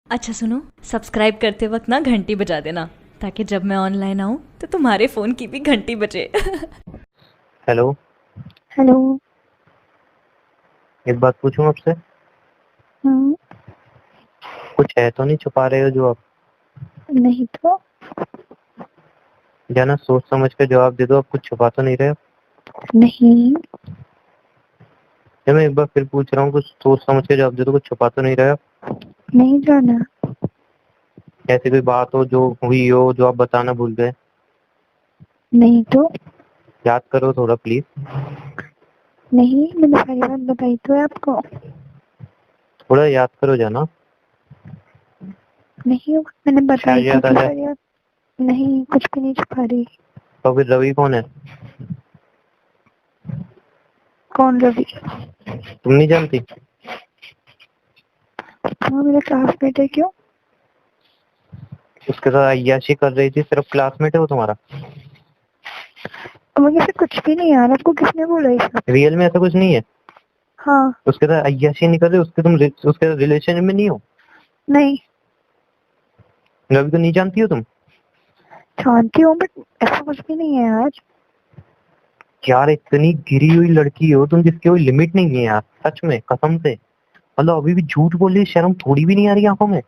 अच्छा सुनो, सब्सक्राइब करते वक्त ना घंटी बजा देना, ताकि जब मैं ऑनलाइन आऊँ तो तुम्हारे फ़ोन की भी घंटी बजे। हेलो। हेलो। एक बात पूछूं आपसे? हम्म। कुछ है तो नहीं छुपा रहे हो जो आप? नहीं तो। जाना सोच समझ के जवाब दे दो, आप कुछ छुपा तो नहीं रहे हो? नहीं। या मैं एक बार फिर पूछ रहा हूँ, कुछ सोच समझ के जवाब दे दो, कुछ छुपा तो नहीं रहे हो? नहीं जाना। ऐसी कोई बात हो जो हुई हो जो आप बताना भूल गए? नहीं तो। याद करो थोड़ा प्लीज। नहीं, मैंने सारी बात बताई तो है आपको। थोड़ा याद करो जाना। नहीं, मैंने शायद बताई तो याद आ थी जाए। सारी बात। नहीं, कुछ भी नहीं छुपा रही। तो फिर रवि कौन है? कौन रवि? तुम नहीं जानती? हाँ, मेरा क्लासमेट है। क्यों? उसके साथ अय्याशी कर रही थी, सिर्फ क्लासमेट है वो तुम्हारा? मुझे से कुछ भी नहीं यार, आपको किसने बोला ये सब? रियल में ऐसा कुछ नहीं है? हाँ। उसके साथ अय्याशी नहीं कर रहे, उसके रिलेशन में नहीं हो? नहीं। रवि को नहीं जानती हो तुम? जानती हूँ बट ऐसा कुछ भी नहीं है यार। यार इतनी गिरी हुई लड़की हो तुम, जिसकी कोई लिमिट नहीं है यार, सच में कसम से। मतलब अभी भी झूठ बोल रही है, शर्म थोड़ी भी नहीं आ रही आंखों में?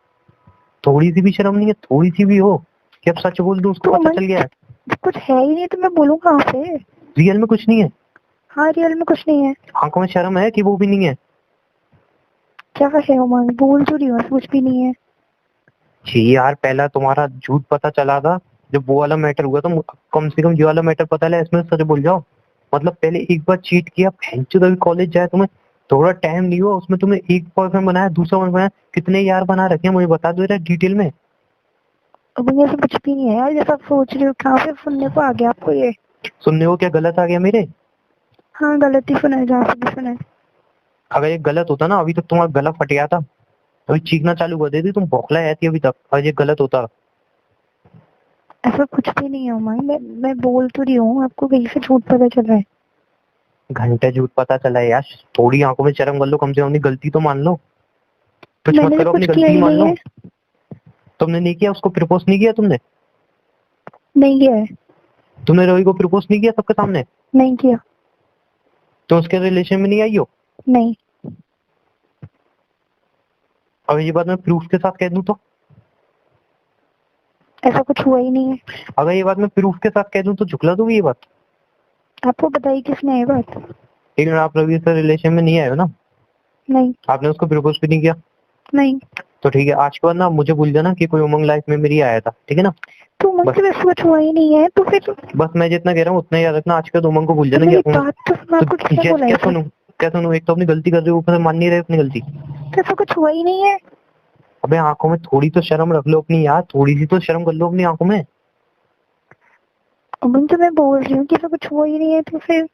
थोड़ी सी भी शर्म नहीं है, थोड़ी सी भी हो कि अब सच बोल दो, उसको तो पता चल गया है? कुछ है ही नहीं तो मैं बोलूँ कहाँ से? रियल में कुछ नहीं है? हाँ, रियल में कुछ नहीं है। आंखों में शर्म है कि वो भी नहीं है? क्या है उमंग, बोल तो रही हूँ, कुछ भी नहीं है। जी यार, पहला तुम्हारा झूठ पता चला था जब वो वाला मैटर हुआ, तो कम से कम ये वाला मैटर पता है, इसमें सच बोल जाओ। मतलब पहले एक बार चीट किया, भैंचोद अभी कॉलेज जाए, तुम्हें थोड़ा टाइम नहीं हुआ, उसमें तुम्हें एक बॉयफ्रेंड बनाया, दूसरा बॉयफ्रेंड बनाया, कितने यार बना रखे हैं मुझे बता दो यार डिटेल में। मुझे ऐसा कुछ भी नहीं है यार, जैसा आप सोच रहे हो। कहाँ से सुनने को आ गया आपको ये? सुनने को क्या गलत आ गया मेरे? हाँ, गलत ही सुना है, जहाँ से भी सुना है। अगर ये गलत होता ना, अभी तक तुम्हारा गला फट गया था, अभी चीखना चालू कर देती, तुम बौखला जाती अभी तक, अगर ये गलत होता। ऐसा कुछ भी नहीं है उमंग, मैं बोल तो रही हूँ, आपको कहीं से झूठ पता चल रहा है। घंटे झूठ पता चला है यार, थोड़ी आंखों में शर्म कर लो, कम से कम अपनी गलती तो मान लो। कुछ मत मैंने करो, तो अपनी कुछ किया गलती ही मान नहीं लो। है। तुमने नहीं किया, उसको प्रपोज नहीं किया तुमने? नहीं किया है। तुमने रवि को प्रपोज नहीं किया सबके सामने? नहीं किया। तो उसके रिलेशन में नहीं आई हो? नहीं। अगर ये बात मैं प्रूफ के साथ कह दूं तो? ऐसा कुछ हुआ ही नहीं है। अगर ये बात मैं प्रूफ के साथ कह दूं तो झुकला दोगे ये बात? आपको बताई किसने ये बात? लेकिन आप रवि से रिलेशन में नहीं आए हो ना? नहीं। आपने उसको प्रपोज भी नहीं किया? नहीं। तो ठीक है, आज के बाद ना मुझे भूल जाना कि कोई उमंग लाइफ में मेरी आया था, ठीक है ना? तो उमंग बस से वैसा कुछ हुआ ही नहीं है, तो फिर? बस मैं जितना कह रहा हूँ उतना ही याद रखना, आज के बाद उमंग को भूल तो जाना कि मेरी बात तो सुना, तो आपको किसने जैसे बोला क्या ये सब? सुनूं? क्या सुनूं? एक तो अपनी गलती कर रहे हो, ऊपर से मान नहीं रहे अपनी गलती। तो ऐसा कुछ हुआ ही नहीं है। अबे आंखों में थोड़ी तो शर्म रख लो अपनी यार, थोड़ी सी तो शर्म कर लो अपनी आंखों में। उमंग तो मैं बोल रही हूँ कि ऐसा कुछ हुआ ही नहीं है, तो फिर?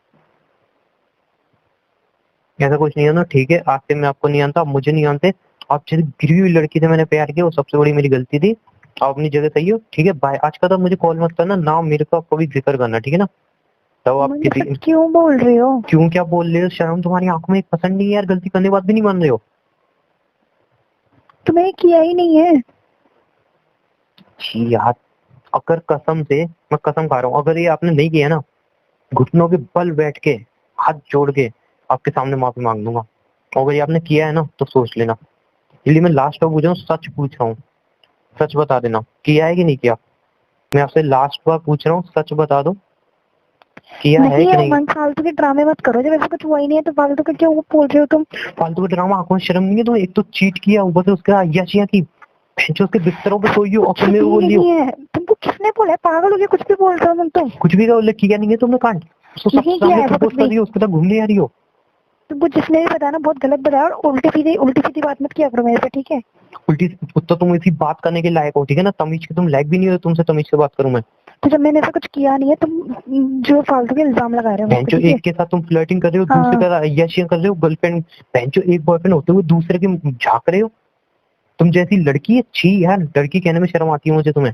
ऐसा कुछ नहीं है ना, ठीक है, आज से मैं आपको नहीं जानता, आप मुझे नहीं जानते। आप जिस गिरी हुई लड़की से मैंने प्यार किया, वो सबसे बड़ी मेरी गलती थी। आप अपनी जगह सही हो, ठीक है, बाय। आज का तो मुझे कॉल मत करना ना, मेरे को आप कभी जिक्र करना, ठीक है ना? तब आप उमंग किसी। ऐसा क्यों बोल रहे हो? क्यों क्या बोल रहे हो? शर्म तुम्हारी आंखों में एक पसंद नहीं है यार, गलती करने के बाद भी नहीं मान रहे हो? तो मैंने किया ही नहीं है। छी यार, अगर कसम से, मैं कसम खा रहा हूँ, अगर ये आपने नहीं किया ना, घुटनों के बल बैठ के, हाथ जोड़ के आपके सामने माफी मांग दूंगा। और अगर ये आपने किया है ना तो सोच लेना। इसलिए मैं लास्ट बार पूछ रहा हूँ, सच पूछ रहा हूँ, सच बता देना, किया है कि नहीं किया? मैं आपसे लास्ट बार पूछ रहा हूँ, सच बता दो, किया है नहीं कि है नहीं? उमंग, फालतू के ड्रामे मत करो, जब ऐसा कुछ हुआ ही नहीं है तो फालतू के क्यों बोल रहे हो तुम? फालतू का ड्रामा, आंखों में शर्म नहीं है तो? एक तो चीट किया, ऊपर से उसके अय्याशियां की, जो उसके बिस्तरों पे सोई हो और कुछ फिर मेरे को भी बोल रही हो। नहीं है। तुमको किसने बोला है? पागल हो गया, कुछ भी बोल रहे हो तुम? कुछ भी का उल्लेख किया नहीं है तुमने, कांड। उसको सबसे नहीं किया सामने ऐसा प्रपोज कुछ कर भी। रही हो, उसके साथ घूमने आ रही हो। तुमको जिसने भी बताया ना, बहुत गलत बताया, और उल्टी सीधी बात मत किया करो मेरे से, ठीक है? उल्टी तो तुम इसी बात करने के लायक हो, ठीक है ना? तमीज के तुम लायक भी नहीं हो, तुमसे तमीज से बात करूं मैं? तो जब मैंने ऐसा कुछ किया नहीं है, तुम जो फालतू के इल्जाम लगा रहे हो मुझ पे, जो ठीक है? एक के साथ तुम फ्लर्टिंग कर रहे हो, दूसरे हाँ। का अय्याशियां कर रहे हो, गर्लफ्रेंड जो एक बॉयफ्रेंड होते हुए दूसरे के झांक रहे हो। तुम जैसी लड़की है, छी यार, लड़की कहने में शर्म आती है मुझे तुम्हें।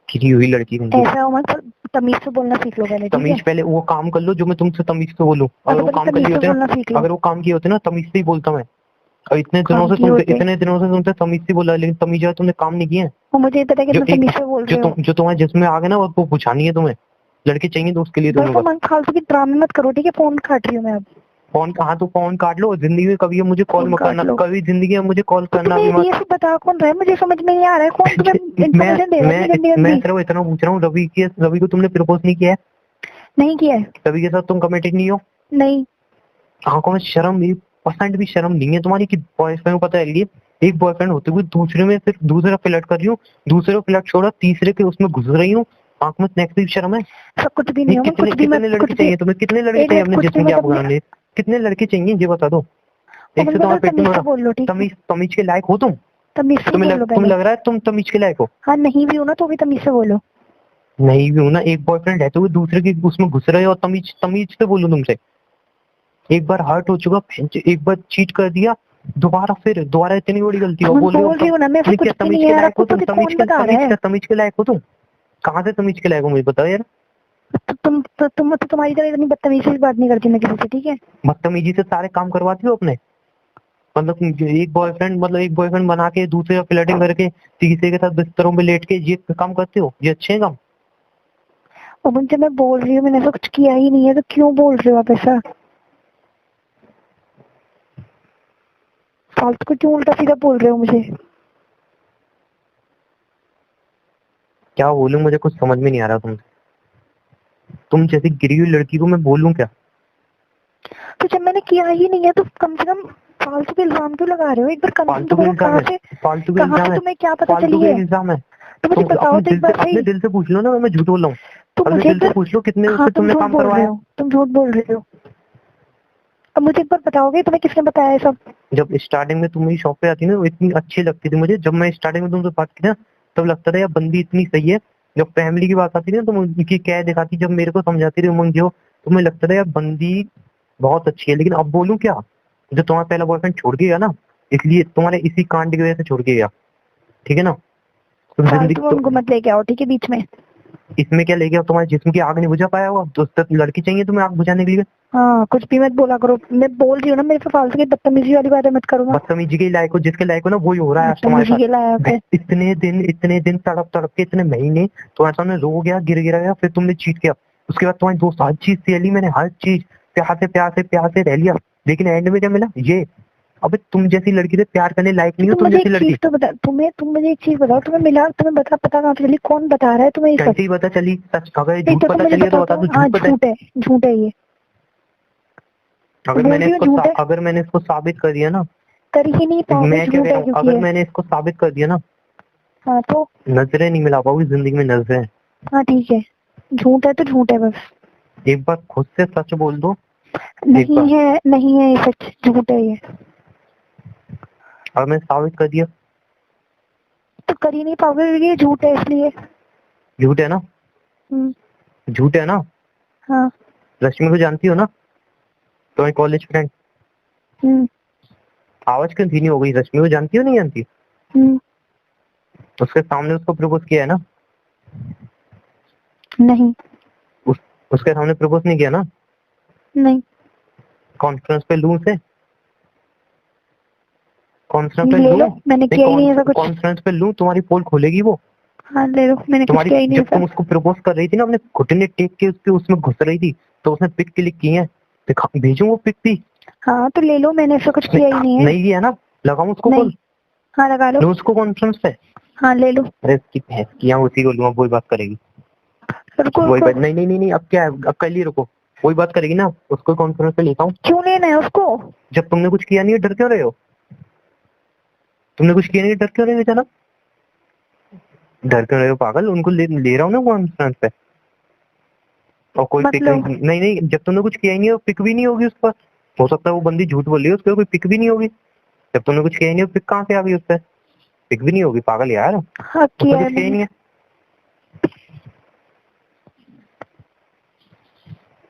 गिरी हुई लड़की गंदी। ऐसा हो मत, तमीज से बोलना सीख लो पहले, ठीक है? तमीज पहले वो काम कर लो जो मैं तुमसे तमीज से बोलूं, हाँ, अगर तो वो पहले काम कर तमीज लिए से होते ना, बोलना सीख लो। अगर वो काम किए होते ना, तमीज से ही बोलता मैं। और इतने दिनों से काम की होते। तुमसे तमीज से बोला, लेकिन तमीज तुमने काम नहीं किया है। वो मुझे पता है कि जो तुम एक तमीज से बोल रहे हो। जो तुम्हारे जिसमें आ गए ना, वो पूछानी है तुम्हें। लड़के चाहिए तो उसके लिए बस तुम्हें बस। उमंग फालतू की ड्रामे मत करो, ठीक है? फोन काट रही हूँ मैं अब। फोन कहाँ, तो फोन काट लो। जिंदगी में कभी मुझे कॉल फोन मत काट करना, लो। कभी जिंदगी में मुझे कॉल तो करना भी तुम्हें मत। ये सब बता कौन रहा है? मुझे समझ में नहीं आ रहा है कौन तुम्हें इन्फॉर्मेशन दे रहा है इतनी गंदी मैं गंदी। सिर्फ इतना पूछ रहा हूँ, रवि को तुमने प्रपोज नहीं किया है? नहीं किया है। रवि के साथ तुम कमिटेड नहीं हो? नहीं। आंखों में शर्म, 1% भी शर्म नहीं है तुम्हारी कि बॉयफ्रेंड को पता है ये एक बॉयफ्रेंड होते हुए दूसरे में सिर्फ दूसरा फ्लर्ट कर रही हूँ, दूसरे को फ्लर्ट छोड़ा, तीसरे के उसमें घुस रही हूँ। आंख में स्नैक्स भी शर्म है? सब कुछ भी नहीं, नहीं हो, कुछ भी मत, कितने लड़के कुछ भी। चाहिए तुम्हें? कितने लड़के एक चाहिए मिनट, अपने कुछ भी जिसमें मत क्या अपने। पकड़ने? कितने लड़के चाहिए ये बता दो। एक से तुम्हारे पेट तमीज में से बोल लो, ठीक है? तमीज के लायक हो तुम? तमीज से तुम्हें बोल लो तुम्हें पहले। लग रहा है तुम तमीज के लायक हो? हाँ नहीं भी हो ना तो भी तमीज से बोलो। नहीं भी हूं ना। एक बॉयफ्रेंड रहते हुए दूसरे की उसमें घुस रहे हो और तमीज तमीज से बोलूं तुमसे? एक बार हर्ट हो चुका, एक बार चीट कर दिया, दोबारा इतनी बड़ी गलती हो बोल बोल रही हूँ ना मैं, ऐसा कुछ भी नहीं है यार, आपको तो कौन बता रहा है? तमीज के लायक हो तुम? कहाँ से तमीज के लायक हो मुझे बताओ यार। तुम तुम्हारी तरह इतनी बदतमीजी से बात नहीं करती मैं किसी से, ठीक है? बदतमीजी से सारे काम करवाती हो अपने? मतलब एक बॉयफ्रेंड बना के दूसरे का फ्लर्टिंग करके तीसरे के साथ बिस्तरों पे लेट के ये काम करते हो? ये अच्छे हैं काम? और मुझे, मैं बोल रही हूँ मैंने ऐसा कुछ किया ही नहीं है, तो क्यों बोल रहे हो आप ऐसा? फालतू को क्यों उल्टा सीधा बोल रहे हो मुझे? क्या बोलूं, मुझे कुछ समझ में नहीं आ रहा तुमसे। तुम जैसी गिरी हुई लड़की को मैं बोलूं क्या? तो जब मैंने किया ही नहीं है तो कम से कम फालतू के इल्जाम क्यों लगा रहे हो? एक बार कंफर्म तो करो कहाँ से, कहाँ से तुम्हें क्या पता चली है? इल्जाम है। तो मुझे बताओ तो एक बार अपने सही। दिल से पूछ लो ना, मैं झूठ बोल रहा हूँ? तो अपने मुझे दिल एक से बार, पूछ लो कितने हाँ उससे तुम तुमने झूठ काम बोल रहे करवाया? हो, तुम झूठ बोल रहे हो। अब मुझे एक बार बताओगे तुम्हें किसने बताया है सब? जब स्टार्टिंग में तुम मेरी शॉप पे आती ना, वो इतनी अच्छी लगती थी मुझे। जब मैं स्टार्टिंग में तुमसे बात की ना, तब लगता था यार बंदी इतनी सही है। जब फैमिली की बात आती ना, तो उनकी क्या दिखाती, जब मेरे को समझाती रही उमंग जो, तो मुझे लगता था यार बंदी बहुत अच्छी है। लेकिन अब बोलूं क्या, जो तुम्हारा पहला बॉयफ्रेंड छोड़ के गया ना, इसलिए तुम्हारे इसी कांड की वजह से छोड़ के गया, ठीक है ना? तुम जिंदगी फालतू में उनको मत लेके आओ, ठीक है, बीच में। इसमें क्या लेके, अब तुम्हारे जिस्म की आग नहीं बुझा पाया होगा तो तब लड़की चाहिए तुम्हें आग बुझाने के लिए? हाँ कुछ भी मत बोला करो, मैं बोल रही हूँ ना, मेरे से फालतू की बदतमीजी वाली बातें मत करो ना। बदतमीजी के लायक हो, जिसके लायक हो ना वही हो रहा है आज तुम्हारे बदतमीजी के साथ। लायक है। इतने दिन तड़प तड़प के, इतने महीने तुम्हारे सामने रो गया, गिर गिरा, फिर तुमने चीट किया। उसके बाद तुम्हारी दोस्त हर चीज सह ली मैंने, हर चीज प्यार से रह लिया। लेकिन एंड में क्या मिला ये? अबे तुम जैसी लड़की से प्यार करने लायक नहीं हो, तुम मुझे जैसी एक लड़की। चीज तो बता, तुम मुझे एक चीज बताओ, तुम्हें मिला, तुम्हें पता कहाँ से चली? कौन बता रहा है तुम्हें ये सब? कैसे ही पता चली? सच अगर नहीं झूठ तो पता मुझे चली है तो बता बताओ दो, तो। हाँ झूठ पता है। झूठ है, झूठ है ये। अगर बोल मैंने रही हूँ झूठ है। अगर मैंने इसको साबित कर दिया ना, कर ही नहीं पाओगे, मैं क्या झूठ कह रहा है हूँ, क्योंकि अगर है। मैंने इसको साबित कर दिया ना, हाँ तो। नजरें नहीं मिला पाओगी जिंदगी में, नजरें। हाँ ठीक है, झूठ है तो झूठ है बस। एक बार खुद से सच बोल दो। नहीं है, नहीं है ये सच, झूठ है ये। और मैं साबित कर दिया? तो कर ही नहीं पाओगे क्योंकि ये झूठ है, इसलिए। झूठ है ना? झूठ है ना? हाँ। रश्मि को जानती हो ना, तुम्हारी कॉलेज फ्रेंड? आवाज क्यों धीमी हो गई? रश्मि को जानती हो नहीं जानती? उसके सामने उसको प्रपोज किया है ना? नहीं। उसके सामने प्रपोज नहीं किया ना? नहीं। कॉन्फ्रेंस पे लूं से? कॉन्फ्रेंस पे ले लूं? लो, मैंने किया ही नहीं ऐसा कुछ। कॉन्फ्रेंस पे लूं, तुम्हारी पोल खोलेगी वो। हाँ ले लो, मैंने कुछ तुम्हारी किया ही नहीं जब ऐसा। तुम उसको प्रपोज कर रही थी ना, अपने घुटने टेक के उसके उसमें घुस रही थी, तो उसने पिक क्लिक की है, भेजूं वो पिक भी? हाँ तो ले लो, मैंने ऐसा कुछ किया ही नहीं है। नहीं किया ना? लगाऊं उसको नहीं। कॉल? हाँ लगा लो। उसको कॉन्फ्रेंस पे? हाँ ले लो। अरे इसकी भैंस किया, उसी को लूंगा, वही बात करेगी। रुको वही रुको। बात, नहीं, अब क्या है, अब कल ही रुको, वही बात करेगी ना, उसको कॉन्फ्रेंस पे लेता हूँ। क्यों लेना है उसको? जब तुमने कुछ किया नहीं है, डर क्यों रहे हो? तुमने कुछ किया नहीं, डर क्यों रहे हो बेचारा? डर क्यों रहे हो पागल? उनको ले रहा हूँ ना कॉन्फ्रेंस पे। और कोई पिक नहीं, जब तुमने कुछ किया ही नहीं है, पिक भी नहीं होगी उस पर। हो सकता है वो बंदी झूठ बोल रही है, उसके कोई पिक भी नहीं होगी। जब तुमने कुछ किया ही नहीं, पिक कहाँ से आ गई उस पर? पिक भी नहीं होगी पागल यार। हाँ किया कुछ किया ही नहीं है।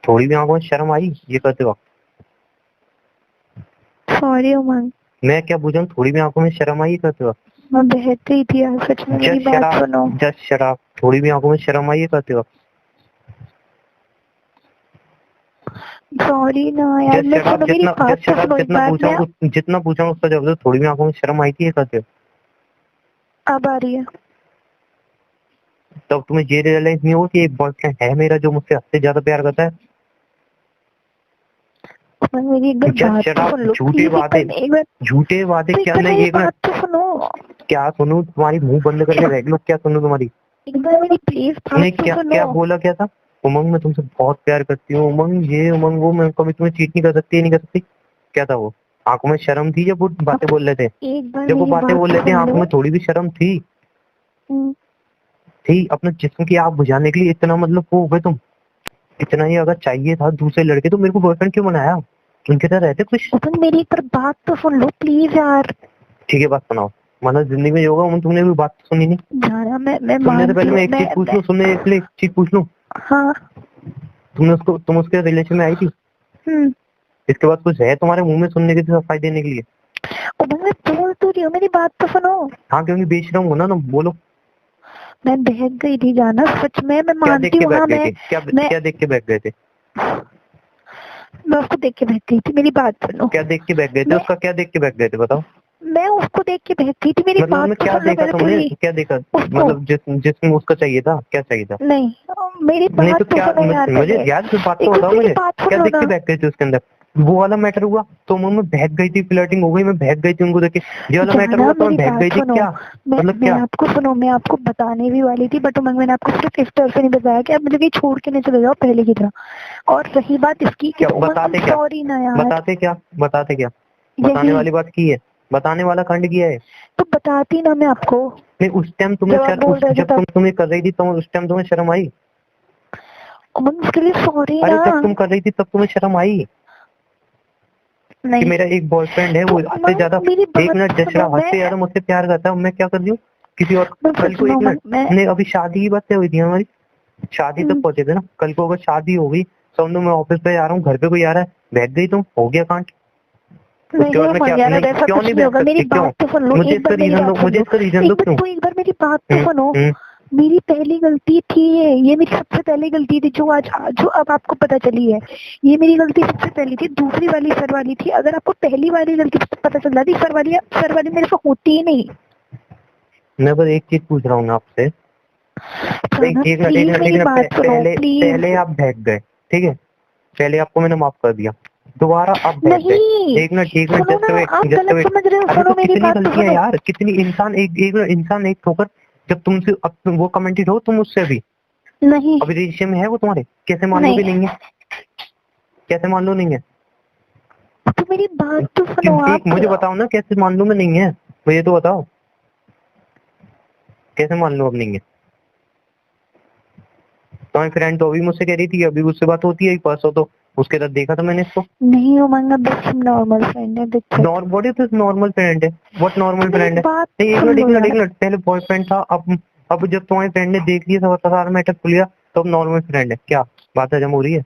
थोड़ी भी आंखों में शर्म आई ये करते वक्त? सॉरी उमंग। मैं क्या बुझाऊं, थोड़ी भी आंखों में शर्म आई ये करते वक्त? मैं बहक रही थी यार, सच में, मेरी बात सुनो। जस्ट शराब, थोड़ी भी आंखों में शर्म आई ये करते वक्त? सॉरी ना यार, मैं सुनो मेरी बात तो सुनो एक बार। जितना पूछा उसका जवाब दो। थोड़ी भी आंखों में शर्म आई थी करते? अब आ रही है। तब तुम्हें ये रियलाइज नहीं हो कि एक बॉयफ्रेंड है मेरा जो मुझसे हद से ज्यादा प्यार करता है? मेरी एक बार बात तो सुन लो। झूठे वादे क्या? नहीं, एक बात तो सुनो। क्या सुनूं? तुम्हारी मुंह बंद करके रख लो। क्या सुनूं तुम्हारी? एक बार मेरी प्लीज नहीं, क्या बोला? क्या था? उमंग मैं तुमसे बहुत प्यार करती हूँ, उमंग ये उमंग वो, मैं कभी तुम्हें चीट नहीं कर सकती, नहीं कर सकती। क्या था वो? आंखों में शर्म थी जब वो बातें बोल रहे थे? जब वो बातें बोल रहे थे आंखों में थोड़ी भी शर्म थी? थी। अपने जिस्म की आग बुझाने के लिए इतना मतलब वो हो गए तुम? इतना ही अगर चाहिए था दूसरे लड़के तो मेरे को बॉयफ्रेंड क्यों बनाया? उनके साथ रहते खुश। मेरी एक बार बात तो सुन लो प्लीज यार। ठीक है, बात सुनाओ। मतलब जिंदगी में जो होगा तुमने भी बात सुनी नहीं। मैं सुनने से पहले मैं एक चीज पूछ लूं। सुनने एक चीज पूछ लूं। हाँ। तुम उसके रिलेशन में आई थी? इसके बाद कुछ है तुम्हारे मुंह में सुनने के सफाई देने के लिए? मैं बोल तो रही हूँ, मेरी बात तो सुनो। हाँ, क्योंकि बेच रहा हूँ ना, बोलो। मैं बहक गई थी जाना, सच में मैं मानती हूँ। क्या देख के बहक गए थे? मैं उसको देख के बहक गई थी, मेरी बात सुनो। क्या देख के बहक गए थे? उसका क्या देख के बहक गए थे बताओ? मैं उसको देख के बहक गई थी, मेरी बात तो क्या देखा तुमने? क्या देखा? मतलब जिसमें उसका चाहिए था, क्या चाहिए था? नहीं, मेरी बात नहीं तो क्या? मुझे यार बात तो बताओ मुझे। क्या देख के बहक गए थे उसके अंदर? वो वाला मैटर हुआ तो मैं बहक गई थी, फ्लर्टिंग हो गई, मैं बहक गई थी उनको देख के। ये वाला मैटर हुआ तो मैं बहक गई थी। क्या मतलब? क्या आपको सुनो, मैं आपको बताने भी वाली थी बट मैंने आपको सिर्फ इस तरह से नहीं बताया कि आप मुझे कहीं छोड़ के नहीं चले जाओ पहले की तरह। और रही बात इसकी कि सॉरी ना यार। बताते क्या? बताने वाली बात की है? बताने वाला कांड किया है तो बताती ना मैं आपको। नहीं, उस टाइम तुम्हें जब तुम्हें कर रही थी तो उस टाइम तुम्हें शर्म आई? उसके लिए सॉरी ना। अरे जब तुम कर रही थी तब तुम्हें शर्म आई कि मेरा एक बॉयफ्रेंड है वो हद से ज्यादा, एक मिनट जशरा, हद से ज्यादा मुझसे प्यार करता है, मैं क्या कर रही हूँ किसी और? कल को एक मिनट नहीं, अभी शादी की बातें हुई थी हमारी, शादी तक पहुंचे थे ना। कल को अगर शादी हो गई, समझो मैं ऑफिस पे जा रहा हूँ, घर पे कोई आ रहा है, बहक गई तुम, हो गया कांड। क्यों नहीं बहक सकती? क्यों? मुझे इसका रीजन दो। क्यों? एक बार मेरी बात तो सुनो। मेरी पहली गलती थी ये मेरी सबसे पहली गलती थी जो अब आपको पता चली है। ये मेरी गलती सबसे पहली थी। दूसरी वाली सर वाली थी। अगर आपको पहली वाली गलती पता चल रहा थी, सर वाली मेरे से होती ही नहीं। मैं बस एक चीज पूछ रहा हूँ आपसे, पहले आप बहक गए, ठीक है, पहले आपको मैंने माफ कर दिया, दोबारा आप बहक गए। एक मिनट कितनी गलती है यार, कितनी इंसान एक ठोकर, जब तुमसे अब वो कमेंटेड हो तुम उससे भी नहीं, अभी रिलेशन में है वो तुम्हारे, कैसे मान लो भी नहीं है? कैसे मान लो नहीं है? तो मेरी बात तो सुनो आप। मुझे बताओ ना, कैसे मान लो मैं नहीं है, मुझे तो बताओ कैसे मान लो अब नहीं है? तुम्हारी फ्रेंड तो अभी मुझसे कह रही थी, अभी उससे बात होती है परसों, तो उसके साथ देखा था मैंने इसको। नहीं उमंग, बस नॉर्मल फ्रेंड है। What is this normal friend है? व्हाट नॉर्मल फ्रेंड है? एक मिनट पहले बॉयफ्रेंड था, अब जब तुम्हारी फ्रेंड ने देख लिया, सारा मैटर खुल गया, तो अब नॉर्मल फ्रेंड है? क्या बात हजम हो रही है?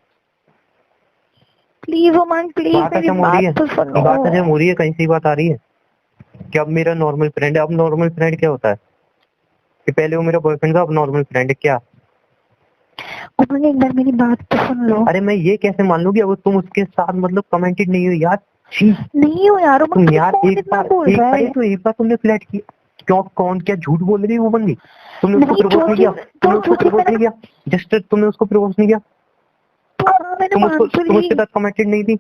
प्लीज उमंग, प्लीज मेरी बात तो सुनो। बात हजम हो रही है? कहीं से बात आ रही है कि अब मेरा नॉर्मल फ्रेंड है? अब नॉर्मल फ्रेंड क्या होता है? कि पहले वो मेरा बॉयफ्रेंड था, अब नॉर्मल फ्रेंड है? क्या उमंग, एक बार मेरी बात तो सुन लो। अरे मैं ये कैसे मान लूं कि अब तुम उसके साथ मतलब कमेंटेड नहीं हुई यार? नहीं हो यार, तुम यार एक बार तुमने फ्लैट किया, क्यों? कौन क्या झूठ बोल रही है वो बंदी? तुमने उसको प्रपोज नहीं किया? जस्ट तुमने उसको प्रपोज नहीं किया? तुम उसके साथ कमेंटेड नहीं थी?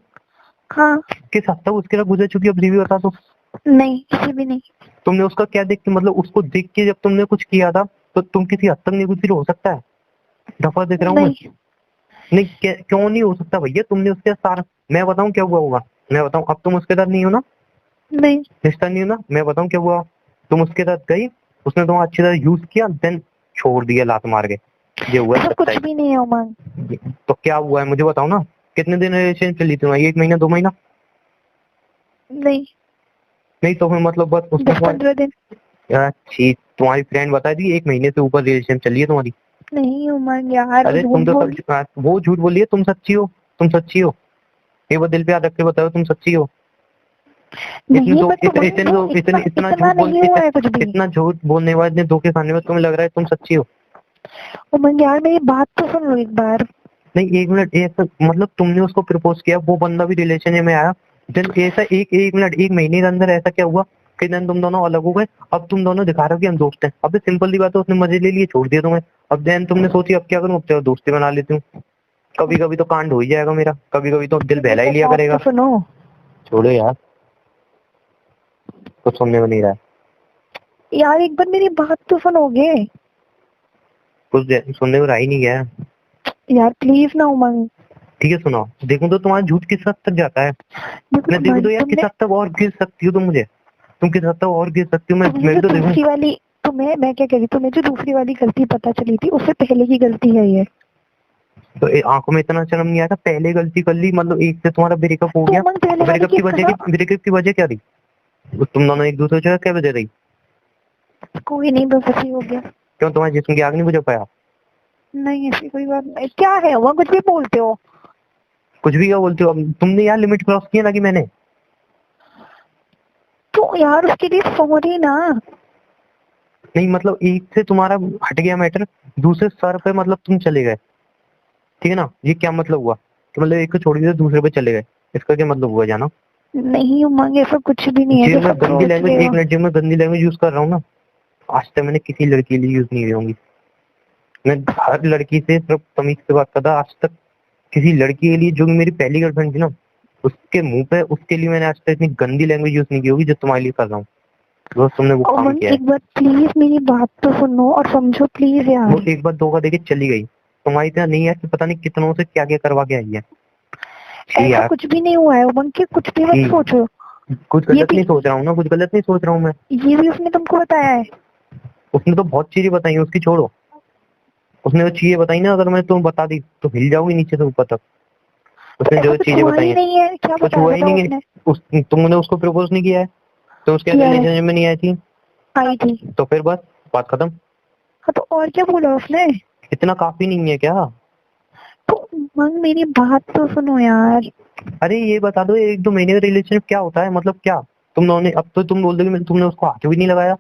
हाँ। किस हद तक उसके साथ गुजर चुकी? अब रिव्यू बता दो। नहीं, किसी भी नहीं। तुमने उसका क्या देख के, मतलब उसको देख के जब तुमने कुछ किया था तो तुम किसी हद तक नहीं गुजरी? हो सकता है, दफा देख रहा हूँ नहीं क्यों नहीं हो सकता भैया? तुमने उसके साथ, मैं बताऊं क्या हुआ होगा? मैं बताऊं, अब तुम उसके साथ नहीं हो ना? नहीं, रिश्ता नहीं हो ना? मैं बताऊं क्या हुआ? तुम उसके साथ गई, उसने तुम्हारा अच्छी तरह यूज किया, देन छोड़ दिया लात मार के, ये हुआ? कुछ भी नहीं है उमंग। तो क्या हुआ है मुझे बताओ ना? कितने दिन रिलेशन चली तुम्हारी? 1 महीना 2 महीना? नहीं तो फिर मतलब बस उसने 15 दिन। अच्छी तुम्हारी फ्रेंड बता दी 1 महीने से ऊपर रिलेशन चली है तुम्हारी? नहीं उमंग यार, अरे तुम तो वो झूठ बोलिए, तुम सच्ची हो, तुम सच्ची हो, ये वो दिल पे याद रख के बताओ, तुम सच्ची हो? इतना झूठ बोलने के बाद, इतने धोखे खाने में तुम्हें लग रहा है तुम सच्ची हो? उमंग यार, मेरी बात तो सुन लो एक बार। नहीं, 1 मिनट, ऐसा मतलब तुमने उसको प्रपोज किया, वो बंदा भी रिलेशन में आया, देन ऐसा एक मिनट, 1 महीने के अंदर ऐसा क्या हुआ कि देन तुम दोनों अलग हो गए? अब तुम दोनों दिखा रहे हो कि हम दोस्त हैं। अब सिंपल सी बात है, उसने मजे ले लिए, छोड़ दिया तुम्हें। अब देन तुमने सोची अब क्या करूं, अब तो दोस्ती बना लेती हूँ। कभी कभी तो कांड हो ही जाएगा मेरा, कभी कभी तो दिल बहला ही लिया बात करेगा। तो सुनो। छोड़ो यार, कुछ सुनने में नहीं रहा है। यार एक बार मेरी बात तो सुनोगे? सुनने में रहा ही नहीं गया है। यार प्लीज ना उमंग। ठीक है सुनाओ, देखूं तो तुम्हारा झूठ किस हद तक जाता है। मैं देखूं तो यार किस हद तक और गिर सकती हो तुम मुझे, तुम किस हद तक और गिर सकती हो, मैं भी तो देखूं। दूसरी वाली तुम्हें मैं क्या कह रही, तुम्हें जो दूसरी वाली गलती पता चली थी उससे पहले की गलती है ये। तो आंखों में इतना शर्म नहीं आया था? पहले गलती कर ली, मतलब एक से तुम्हारा ब्रेकअप हो गया। उमंग पहले वाली ब्रेकअप की वजह क्या रही? तुम दोनों एक दूसरे से क्या वजह रही? कोई नहीं, बस ऐसे ही हो गया। क्यों, तुम्हारे जिस्म की आग नहीं बुझा पाया? नहीं ऐसी कोई बात नहीं। क्या है वो, कुछ भी बोलते हो? कुछ भी क्या बोलते हो? अब तुमने यार लिमिट क्रॉस की है ना कि मैंने। तो यार उसके लिए सॉरी ना। नहीं मतलब एक से तुम्हारा हट गया मैटर, दूसरे सर पे मतलब तुम चले गए, ठीक है ना? ये क्या मतलब हुआ कि मतलब एक को छोड़ के दूसरे पे चले गए? इसका क्या मतलब हुआ जाना? नहीं उमंग ऐसा कुछ भी नहीं है। जो मैं गंदी लैंग्वेज, एक मिनट, जो मैं गंदी लैंग्वेज यूज कर रहा हूँ ना, आज तक मैंने किसी लड़की के लिए यूज नहीं की होंगी। मैं हर लड़की से सिर्फ तमीज से बात करता आज तक। किसी लड़की के लिए, जो मेरी पहली गर्लफ्रेंड थी ना, उसके मुंह पे, उसके लिए मैंने आज तक इतनी गंदी लैंग्वेज यूज नहीं की होगी जो तुम्हारे लिए कर रहा हूँ। बस तुमने वो काम किया है। एक बार प्लीज मेरी बात तो सुनो और समझो प्लीज यार। वो एक बार धोखा देके चली गई, तुम्हारी तरह नहीं है कि पता नहीं कितनों से क्या क्या करवा के आई है। ऐसा कुछ भी नहीं हुआ है उमंग के, कुछ भी मत सोचो। कुछ गलत नहीं सोच रहा हूँ ना, कुछ गलत नहीं सोच रहा हूँ मैं। ये भी उसने तुमको बताया है? उसने तो बहुत चीजें बताई है, उसकी छोड़ो। उसने वो चीजें बताई ना, अगर मैं तुम्हें बता दी तो हिल जाओगी नीचे से ऊपर तक। उसने जो चीजें बताई है, कुछ हुआ ही नहीं है। तुमने उसको प्रपोज नहीं किया है, तो उसके रिलेशनशिप में नहीं आई थी? आई थी। तो फिर बस बात खत्म। हाँ तो और क्या बोला उसने? इतना काफी नहीं है क्या? तो मंग मेरी बात तो सुनो यार। अरे ये बता दो, 1-2 महीने का रिलेशनशिप क्या होता है, मतलब क्या? तुम दोनों ने, अब तो तुम बोल दोगे तुमने उसको हाथ भी नहीं लगाया।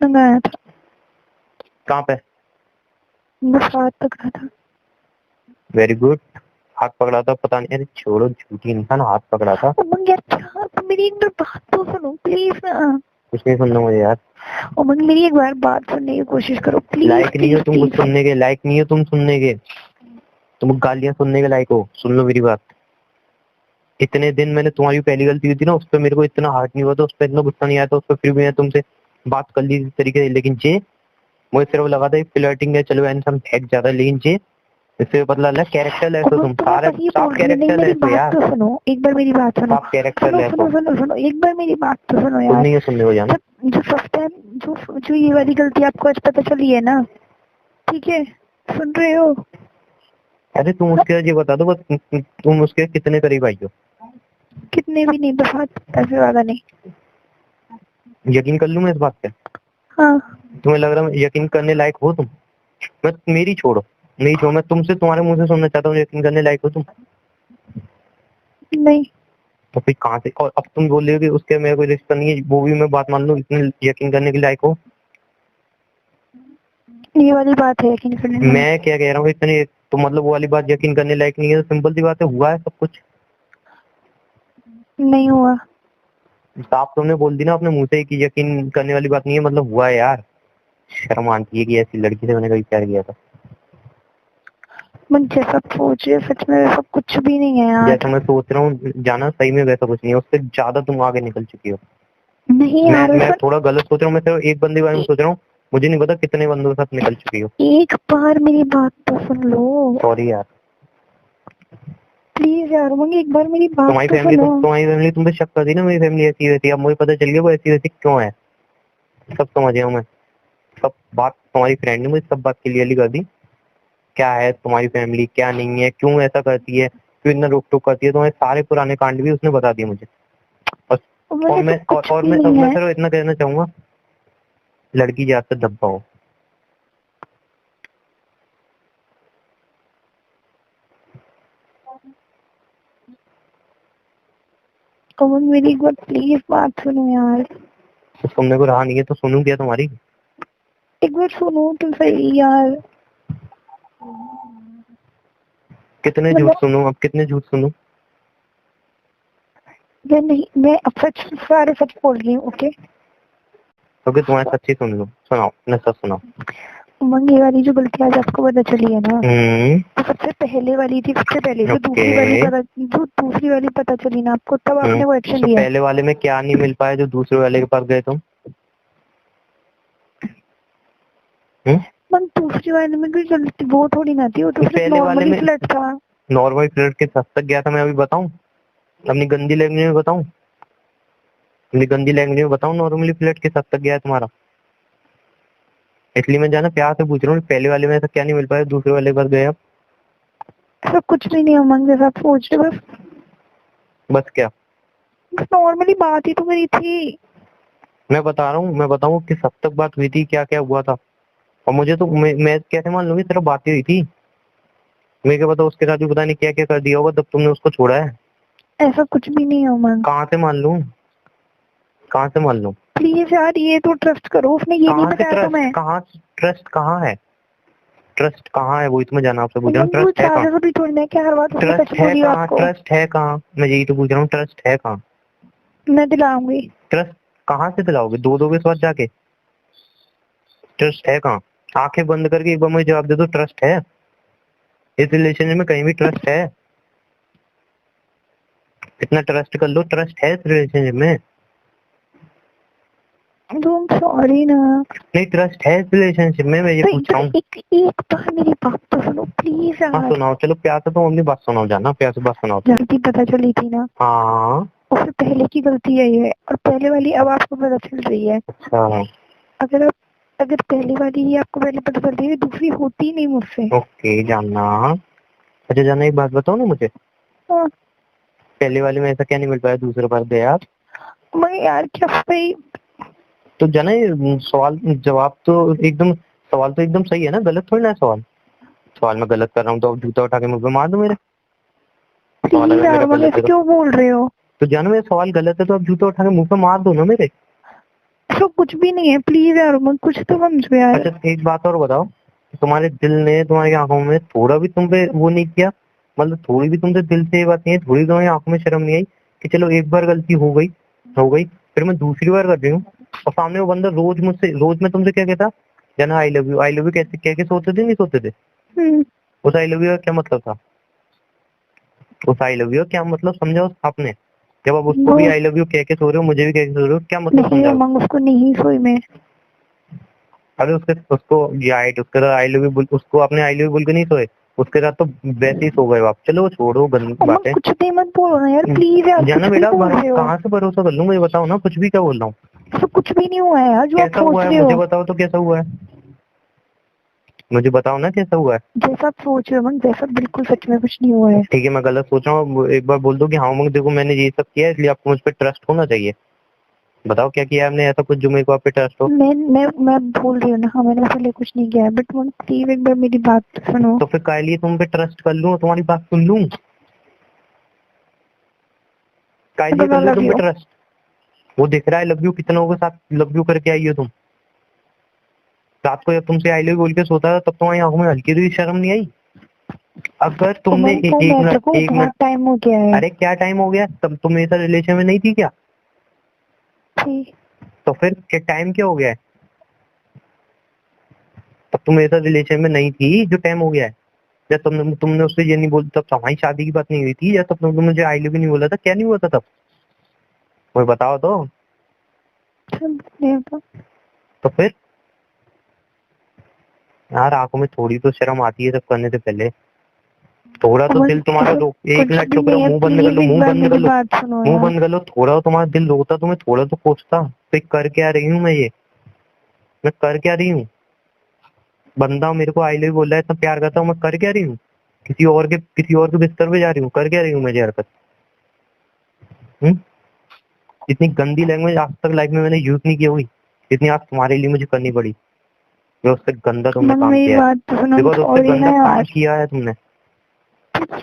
लगाया था। कहाँ पे? बस हाथ पकड़ा था। वेरी गुड, हाथ पकड़ा था, पता नहीं। अरे छोड़ो, झूठी इंसान, हाथ पकड़ा था। उमंग यार क्या, तुम मेरी एक बार बात तो सुनो प्लीज ना। कुछ नहीं सुनना मुझे यार। उमंग मेरी एक बार बात सुनने की कोशिश करो प्लीज। लायक नहीं हो तुम कुछ सुनने के, लायक नहीं हो तुम सुनने के। तुम गालियां सुनने के लायक हो। सुन लो मेरी बात। इतने दिन मैंने, तुम्हारी पहली गलती हुई थी ना, उस पर मेरे को इतना हार्ट नहीं हुआ था, उस पर इतना गुस्सा नहीं आया था, उस पर फिर भी मैं तुमसे बात कर ली इस तरीके से। लेकिन जे मुझे सिर्फ लगा था फ्लर्टिंग है, चलो एंड सम हैक ज्यादा, लेकिन जे इससे पता लगा कैरेक्टर लेस हो तुम। सारे सब कैरेक्टर लेस हो यार। तो सुनो एक बार मेरी बात सुनो। सब कैरेक्टर लेस हो। सुनो एक बार मेरी बात तो सुनो यार। नहीं सुनने को जाना। जो फर्स्ट टाइम जो ये वाली गलती आपको आज पता चली है ना, ठीक है, सुन रहे हो? अरे तुम उसके ये बता दो बस, तुम उसके कितने करीब आई हो? कितने भी नहीं, बस ऐसे ज्यादा नहीं। यकीन कर लूं मैं इस बात पे? हाँ। तुम्हें लग रहा है यकीन करने लायक हो तुम? मैं मेरी छोड़ो, नहीं छोड़ो, मैं तुमसे, तुम्हारे मुंह से सुनना चाहता हूँ, यकीन करने लायक हो तुम? नहीं। तो फिर कहाँ से? और अब तुम बोल रहे हो कि उसके मेरे कोई रिश्ता नहीं है, वो भी मैं बात मान लूं, इतने यकीन करने के लायक हो? ये वाली बात है यकीन करने लायक। मैं क्या कह रहा हूँ, इतने तो मतलब वो वाली बात यकीन करने लायक नहीं है, तो सिंपल सी बात है, हुआ है सब कुछ। नहीं हुआ। साफ तुमने बोल दी ना अपने मुंह से कि यकीन करने वाली बात नहीं है, मतलब हुआ है यार। शर्म आती है कि ऐसी लड़की से मैंने कभी प्यार किया था। मैं जैसा सोच रही हूँ सच में वैसा कुछ भी नहीं है यार। जैसा मैं सोच रहा हूँ जाना, सही में वैसा कुछ नहीं है, उससे ज्यादा तुम आगे निकल चुकी हो। नहीं यार, मैं थोड़ा गलत सोच रहा हूँ, मैं सिर्फ एक बंदे के बारे में सोच रहा हूँ, मुझे नहीं पता कितने बंदों के साथ निकल चुकी हो। एक बार मेरी बात तो सुन लो। सॉरी यार। प्लीज यार मंगी, एक बार मेरी बात तुम्हारी तो फैमिली सुनो। तुम्हारी फैमिली तुम पे शक करती ना, मेरी फैमिली ऐसी वैसी, अब मुझे पता चल गया वो ऐसी वैसी क्यों है। सब समझ गया हूँ मैं। सब बात तुम्हारी फ्रेंड ने मुझे सब बात क्लियरली कर दी, क्या है तुम्हारी फैमिली, क्या नहीं है, क्यों ऐसा करती है, क्यों इतना रोक टोक करती है। तुम्हारे सारे पुराने कांड भी उसने बता दिए मुझे। और मैं सिर्फ इतना कहना चाहूंगा, लड़की ज्यादा धब्बा हो। कमल मेरी एक बार प्लीज बात सुनो यार। तो सुनने को रहा नहीं है तो सुनूं क्या तुम्हारी? एक बार सुनो तो सही यार। कितने झूठ सुनूं, अब कितने झूठ सुनूं? मैं अब सच, सारे सच बोल रही हूँ। ओके क्योंकि तुम्हारे सच्ची सुन लूं। सुनाओ, अपने सच सुनाओ। उमंग, ये वाली जो गलती आज आपको पता चली है ना, तो सबसे पहले वाली थी, सबसे पहले जो दूसरी वाली पता चली ना आपको, तब आपने वो एक्शन तो लिया। पहले वाले में क्या नहीं मिल पाया जो दूसरे वाले के पास गए तुम? मन दूसरी वाले में कोई गलती वो थोड़ी ना थी, वो तो पहले वाले नॉर्मली में फ्लर्ट था। नॉर्मल फ्लर्ट के साथ तक गया था। मैं अभी बताऊं अपनी गंदी लैंग्वेज में बताऊं? अपनी गंदी लैंग्वेज में बताऊं नॉर्मली फ्लर्ट के साथ तक गया है तुम्हारा? इसलिए मैं जाना प्यार से पूछ रहा हूँ, पहले वाले में ऐसा क्या नहीं मिल पाया दूसरे वाले के पास गए आप? ऐसा कुछ भी नहीं उमंग, जैसा आप सोच रहे हो। बस क्या? बस नॉर्मली बात ही तो करी थी। मैं बता रहा हूँ, मैं बताऊँ किस हद तक बात हुई थी, क्या क्या हुआ था। और मुझे तो मैं कैसे मान लूंगी सिर्फ बातें हुई थी? मैं क्या पता उसके साथ भी पता नहीं क्या क्या कर दिया होगा तब तुमने उसको छोड़ा है। ऐसा कुछ भी नहीं है उमंग। कहाँ से मान लूं? कहाँ से मान लूं? प्लीज यार, ये तो ट्रस्ट करो, उसने ये नहीं बताया तुम्हें। कहाँ ट्रस्ट कहाँ है? ट्रस्ट कहाँ है वही तो मैं जाना आपसे पूछ रहा हूँ। ट्रस्ट है कहाँ? ट्रस्ट है कहाँ? ट्रस्ट है कहाँ? मैं यही तो पूछ रहा हूँ, ट्रस्ट है कहाँ? मैं दिलाऊंगी। ट्रस्ट कहाँ से दिलाओगे? दो के साथ जाके? ट्रस्ट है कहाँ? आंखें बंद करके एक बार मुझे जवाब दे दो, ट्रस्ट है इस रिलेशनशिप में? कहीं भी ट्रस्ट है? इतना ट्रस्ट कर लो, ट्रस्ट है इस रिलेशनशिप में? सॉरी ना। नहीं, ट्रस्ट है इस रिलेशनशिप में, मैं ये पूछ रहा हूँ। एक बार मेरी बात तो सुनो प्लीज यार। हाँ सुनाओ, चलो प्यार से तो अपनी बात सुनाओ, जाना प्यार से बात सुनाओ। गलती पता चली थी ना, हाँ उससे पहले की गलती यही है, और पहले वाली अब आपको पता चल रही है। हाँ अगर पहली वाली ही आपको पहले पता चल रही है, दूसरी होती नहीं मुझसे। ओके जाना। अच्छा जाना, एक बात बताओ ना मुझे, हाँ। पहले वाले में ऐसा क्या नहीं मिल पाया दूसरे बार गए आप? मैं यार क्या भाई। तो जाना ये सवाल जवाब तो एकदम, सवाल तो एकदम सही है ना, गलत थोड़ी ना है सवाल। सवाल मैं गलत कर रहा हूँ तो अब जूता उठा के मुझ पे मार दो मेरे। सवाल अगर मेरा गलत है तो क्यों बोल रहे हो? तो जानो मेरा सवाल गलत है तो अब जूता उठा के मुंह पे मार दो ना मेरे। तो कुछ भी नहीं है, प्लीज यार मैं कुछ तो समझो यार। अच्छा एक बात और बताओ, तुम्हारे दिल ने तुम्हारी आंखों में थोड़ा भी तुम पे वो नहीं किया? मतलब थोड़ी भी तुमसे दिल से ये बात नहीं है, थोड़ी तुम्हारी आंखों में शर्म नहीं आई कि चलो एक बार गलती हो गई, फिर मैं दूसरी बार कर रही हूँ और सामने वो बंदा रोज मैं तुमसे क्या कहता, जाना आई लव यू कैसे कह के सोते थे नहीं सोते थे? उस आई लव यू का क्या मतलब था? उस आई लव यू क्या मतलब समझा आपने? जब आप उसको भी आई लव यू कह के सो रहे हो, मुझे भी कह के सो रहे हो, क्या मतलब समझा? उसको नहीं सोई मैं। अरे उसको उसके आई लव यू उसको आपने आई लव यू बोल के नहीं सोए, उसके साथ तो वैसे ही सो गए आप। चलो वो छोड़ो गंदी बातें। कुछ भी मत बोलो ना यार प्लीज यार। जाना बेटा, कहाँ से भरोसा कर लूं मुझे बताओ ना, कुछ भी क्या बोल रहा हूँ? तो कुछ भी नहीं हुआ है यार जो आप सोच रहे हो। मुझे बताओ तो कैसा हुआ है, मुझे बताओ ना कैसा हुआ है। जैसा आप सोच रहे हो उमंग, वैसा बिल्कुल सच में कुछ नहीं हुआ है। ठीक है मैं गलत सोच रहा हूँ, एक बार बोल दो कि हाँ उमंग देखो मैंने ये सब किया है इसलिए आपको मुझ पर ट्रस्ट होना चाहिए। बताओ क्या किया आपने ऐसा कुछ जो मेरे को आप पे ट्रस्ट हो? मैं बोल रही हूँ ना, हाँ मैंने पहले कुछ नहीं किया है, बट प्लीज एक बार मेरी बात तो सुनो। तो फिर काहे लिए तुम पे ट्रस्ट कर लूं, तुम्हारी बात सुन लूं? काहे लिए कर लूं तुम पे ट्रस्ट? वो दिख रहा है लव यू कितनों के साथ लव यू करके आई हो तुम। रात को जब तुमसे आई लव यू बोल के सोता था तब तुम्हारी आंखों में हल्की भी शर्म नहीं आई? अगर तुमने एक मिनट टाइम हो गया है। अरे क्या टाइम हो गया, तब तुम मेरे साथ रिलेशन में नहीं थी क्या? तो फिर क्या टाइम क्या हो गया है? तब तुम मेरे साथ रिलेशन में नहीं थी जो टाइम हो गया है? जब तुमने उससे ये नहीं बोल, तब हमारी शादी की बात नहीं हुई थी, या तब तुमने मुझे आई लव यू नहीं बोला था, क्या नहीं हुआ था तब? मुझे बताओ तो। तो फिर यार आंखों में थोड़ी तो शर्म आती है सब करने से पहले। थोड़ा तो दिल तुम्हारा एक मिनट चुप रहो, मुंह बंद कर लो, मुंह बंद कर लो, मुंह बंद कर लो। थोड़ा तुम्हारा दिल रोता, तुम्हें थोड़ा तो कोसता। तो कर क्या रही हूँ मैं कर क्या रही हूँ? बंदा मेरे को आई लव यू बोल रहा है, इतना प्यार करता हूँ, मैं कर क्या रही हूँ? किसी और के बिस्तर पे जा रही हूँ, कर क्या रही हूँ मैं ये हरकत? इतनी गंदी लैंग्वेज आज तक लाइफ में मैंने यूज नहीं की हुई, इतनी आज तुम्हारे लिए मुझे करनी पड़ी। जो उससे गंदा तुमने काम किया है, देखो उससे गंदा काम किया है तुमने।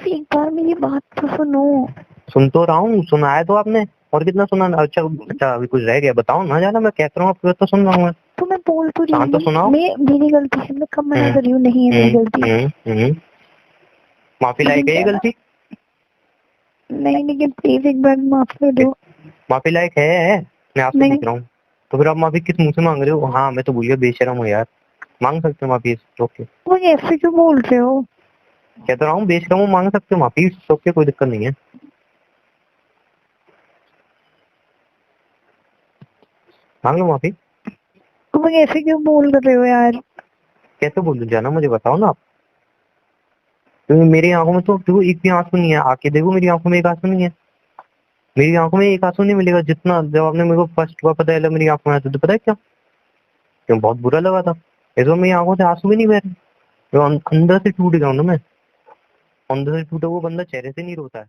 एक बार मेरी बात तो सुनो। सुन तो रहा हूँ, सुनाया तो आपने, और कितना सुना? अच्छा अभी कुछ रह गया बताओ ना, जाना मैं कहता हूँ आपको तो सुन रहा हूँ। तो मैं बोल तो रही हूँ, तो सुनाओ। मेरी गलती है, मैं कब मना कर रही हूँ नहीं है मेरी गलती। माफी लायक है ये गलती? नहीं लेकिन प्लीज एक बार माफ कर दो। माफी लायक है? मैं आपसे नहीं। पूछ रहा हूँ। तो फिर आप माफी किस मुंह से मांग रहे हो? हाँ मैं तो भूल गया, बेशरम हो यार। मांग सकते हो माफी, ओके। वो ऐसे क्यों बोल रहे हो? कह तो रहा हूँ बेशरम हो, मांग सकते हो माफी, ओके, कोई दिक्कत नहीं है। मांग लो माफी। वो ऐसे क्यों बोल रहे हो यार? कैसे बोल दूं जाना, मुझे बताओ ना आप। क्योंकि मेरी आंखों में तो देखो एक भी आंसू नहीं है, आके देखो मेरी आंखों में एक आंसू नहीं है। मेरी आंखों में एक आंसू नहीं मिलेगा। जितना जब आपने मेरे को फर्स्ट बार पता चला मेरी आंखों में आंसू, तो पता है क्या क्यों? बहुत बुरा लगा था। इस बार मेरी आंखों से आंसू भी नहीं बह रहे। अंदर से टूट गया हूं ना मैं। अंदर से टूटा वो बंदा चेहरे से नहीं रोता है।